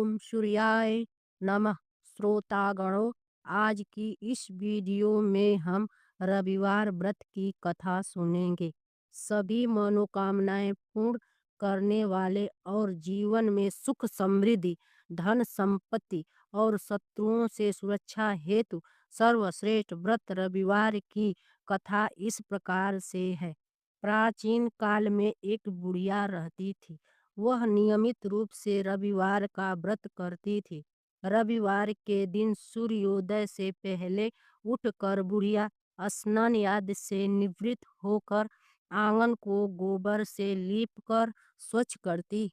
ओम सूर्याय नमः। श्रोतागणों, आज की इस वीडियो में हम रविवार व्रत की कथा सुनेंगे। सभी मनोकामनाएं पूर्ण करने वाले और जीवन में सुख समृद्धि, धन संपत्ति और शत्रुओं से सुरक्षा हेतु सर्वश्रेष्ठ व्रत रविवार की कथा इस प्रकार से है। प्राचीन काल में एक बुढ़िया रहती थी। वह नियमित रूप से रविवार का व्रत करती थी। रविवार के दिन सूर्योदय से पहले उठकर बुढ़िया स्नान आदि से निवृत्त होकर आंगन को गोबर से लीपकर स्वच्छ करती।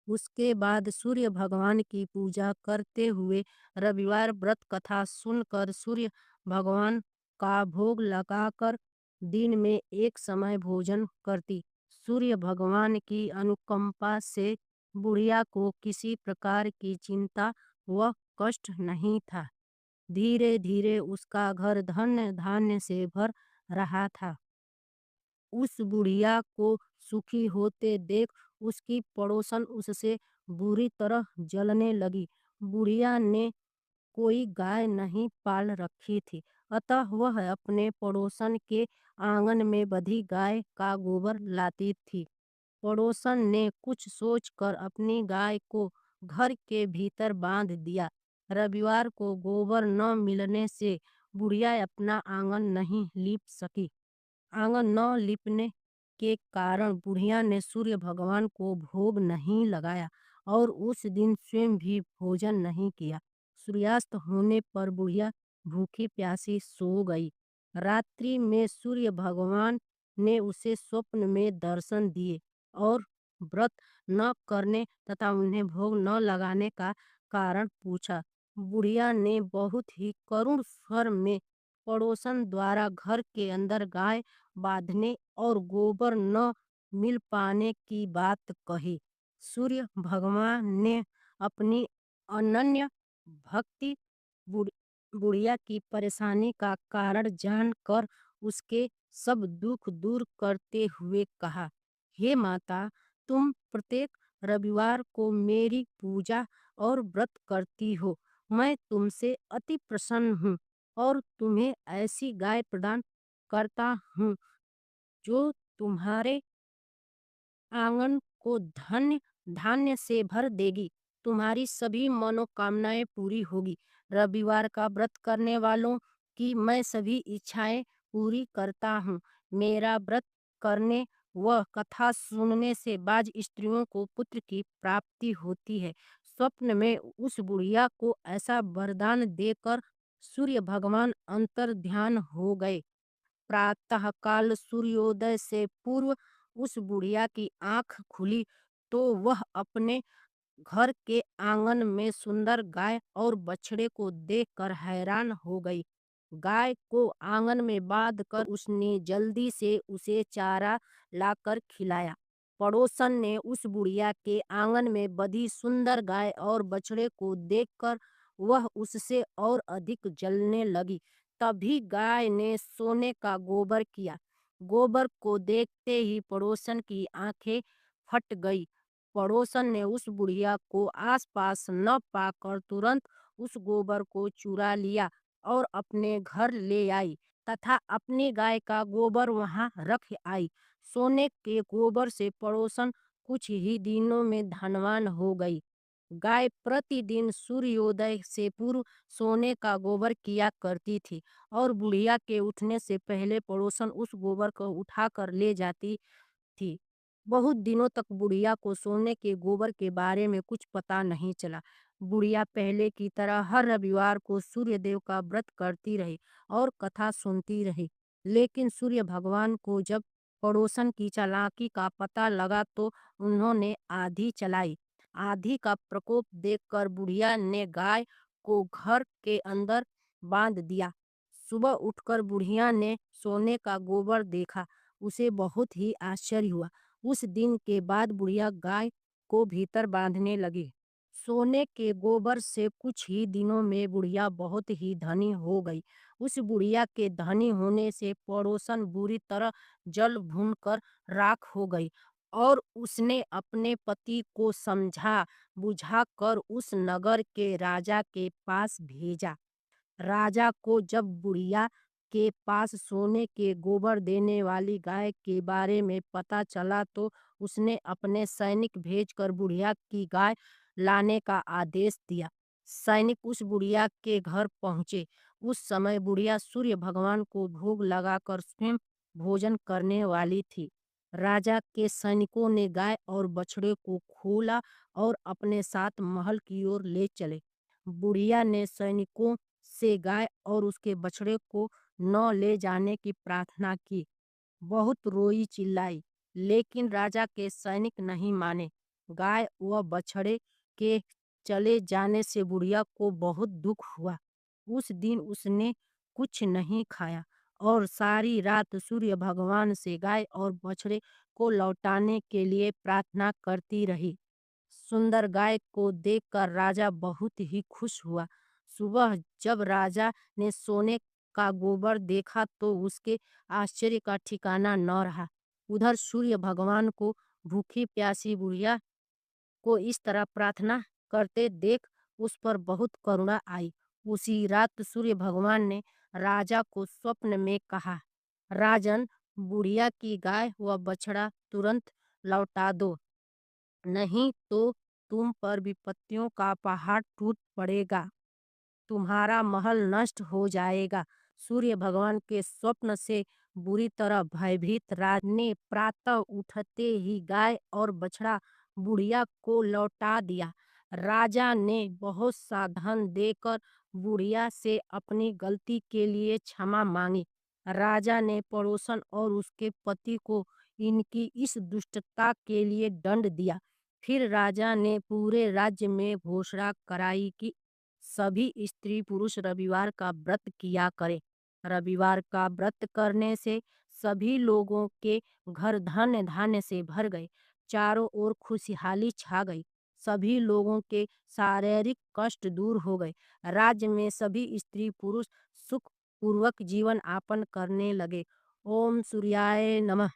उसके बाद सूर्य भगवान की पूजा करते हुए रविवार व्रत कथा सुनकर सूर्य भगवान का भोग लगाकर दिन में एक समय भोजन करती। सूर्य भगवान की अनुकंपा से बुढ़िया को किसी प्रकार की चिंता व कष्ट नहीं था। धीरे धीरे उसका घर धन्य धान्य से भर रहा था। उस बुढ़िया को सुखी होते देख उसकी पड़ोसन उससे बुरी तरह जलने लगी। बुढ़िया ने कोई गाय नहीं पाल रखी थी, अतः वह अपने पड़ोसन के आंगन में बंधी गाय का गोबर लाती थी। पड़ोसन ने कुछ सोचकर अपनी गाय को घर के भीतर बांध दिया। रविवार को गोबर न मिलने से बुढ़िया अपना आंगन नहीं लीप सकी। आंगन न लीपने के कारण बुढ़िया ने सूर्य भगवान को भोग नहीं लगाया और उस दिन स्वयं भी भोजन नहीं किया। सूर्यास्त होने पर बुढ़िया भूखी प्यासी सो गई। रात्रि में सूर्य भगवान ने उसे स्वप्न में दर्शन दिए और व्रत न करने तथा उन्हें भोग न लगाने का कारण पूछा। बुढ़िया ने बहुत ही करुण स्वर में पड़ोसन द्वारा घर के अंदर गाय बांधने और गोबर न मिल पाने की बात कही। सूर्य भगवान ने अपनी अनन्य भक्ति बुढ़- बुढ़िया की परेशानी का कारण जानकर उसके सब दुख दूर करते हुए कहा, हे माता, तुम प्रत्येक रविवार को मेरी पूजा और व्रत करती हो। मैं तुमसे अति प्रसन्न हूँ और तुम्हें ऐसी गाय प्रदान करता हूँ जो तुम्हारे आंगन को धन्य धान्य से भर देगी। तुम्हारी सभी मनोकामनाएं पूरी होगी। रविवार का व्रत करने वालों की मैं सभी इच्छाएं पूरी करता हूँ। मेरा व्रत करने व कथा सुनने से बाज स्त्रियों को पुत्र की प्राप्ति होती है। स्वप्न में उस बुढ़िया को ऐसा वरदान देकर सूर्य भगवान अंतर ध्यान हो गए। प्रातःकाल सूर्योदय से पूर्व उस बुढ़िया की आंख खुली तो वह अपने घर के आंगन में सुंदर गाय और बछड़े को देखकर हैरान हो गई। गाय को आंगन में बांधकर उसने जल्दी से उसे चारा लाकर खिलाया। पड़ोसन ने उस बुढ़िया के आंगन में बंधी सुंदर गाय और बछड़े को देखकर वह उससे और अधिक जलने लगी। तभी गाय ने सोने का गोबर किया। गोबर को देखते ही पड़ोसन की आंखें फट गई। पड़ोसन ने उस बुढ़िया को आसपास न पाकर तुरंत उस गोबर को चुरा लिया और अपने घर ले आई तथा अपनी गाय का गोबर वहां रख आई। सोने के गोबर से पड़ोसन कुछ ही दिनों में धनवान हो गई। गाय प्रतिदिन सूर्योदय से पूर्व सोने का गोबर किया करती थी और बुढ़िया के उठने से पहले पड़ोसन उस गोबर को उठाकर ले जाती थी। बहुत दिनों तक बुढ़िया को सोने के गोबर के बारे में कुछ पता नहीं चला। बुढ़िया पहले की तरह हर रविवार को सूर्य देव का व्रत करती रही और कथा सुनती रही। लेकिन सूर्य भगवान को जब पड़ोसन की चालाकी का पता लगा तो उन्होंने आंधी चलाई। आंधी का प्रकोप देखकर बुढ़िया ने गाय को घर के अंदर बांध दिया। सुबह उठकर बुढ़िया ने सोने का गोबर देखा। उसे बहुत ही आश्चर्य हुआ। उस दिन के बाद बुढ़िया गाय को भीतर बांधने लगी। सोने के गोबर से कुछ ही दिनों में बुढ़िया बहुत ही धनी हो गई। उस बुढ़िया के धनी होने से पड़ोसन बुरी तरह जल भून कर राख हो गई और उसने अपने पति को समझा बुझा कर उस नगर के राजा के पास भेजा। राजा को जब बुढ़िया के पास सोने के गोबर देने वाली गाय के बारे में पता चला तो उसने अपने सैनिक भेजकर बुढ़िया की गाय लाने का आदेश दिया। सैनिक उस बुढ़िया के घर पहुंचे। उस समय बुढ़िया सूर्य भगवान को भोग लगाकर स्वयं भोजन करने वाली थी। राजा के सैनिकों ने गाय और बछड़े को खोला और अपने साथ महल की ओर ले चले। बुढ़िया ने सैनिकों से गाय और उसके बछड़े को न ले जाने की प्रार्थना की। बहुत रोई चिल्लाई, लेकिन राजा के सैनिक नहीं माने। गाय व बछड़े के चले जाने से बुढ़िया को बहुत दुख हुआ। उस दिन उसने कुछ नहीं खाया और सारी रात सूर्य भगवान से गाय और बछड़े को लौटाने के लिए प्रार्थना करती रही। सुंदर गाय को देखकर राजा बहुत ही खुश हुआ। सुबह जब राजा ने सोने का गोबर देखा तो उसके आश्चर्य का ठिकाना न रहा। उधर सूर्य भगवान को भूखी प्यासी बुढ़िया को इस तरह प्रार्थना करते देख उस पर बहुत करुणा आई। उसी रात सूर्य भगवान ने राजा को स्वप्न में कहा, राजन, बुढ़िया की गाय व बछड़ा तुरंत लौटा दो, नहीं तो तुम पर विपत्तियों का पहाड़ टूट पड़ेगा, तुम्हारा महल नष्ट हो जाएगा। सूर्य भगवान के स्वप्न से बुरी तरह भयभीत राज ने प्रातः उठते ही गाय और बछड़ा बुढ़िया को लौटा दिया। राजा ने बहुत सा धन देकर बुढ़िया से अपनी गलती के लिए क्षमा मांगी। राजा ने पड़ोसन और उसके पति को इनकी इस दुष्टता के लिए दंड दिया। फिर राजा ने पूरे राज्य में घोषणा कराई कि सभी स्त्री पुरुष रविवार का व्रत किया करें। रविवार का व्रत करने से सभी लोगों के घर धन्य धान्य से भर गए। चारों ओर खुशहाली छा गई। सभी लोगों के शारीरिक कष्ट दूर हो गए। राज्य में सभी स्त्री पुरुष सुख पूर्वक जीवन यापन करने लगे। ओम सूर्याय नमः।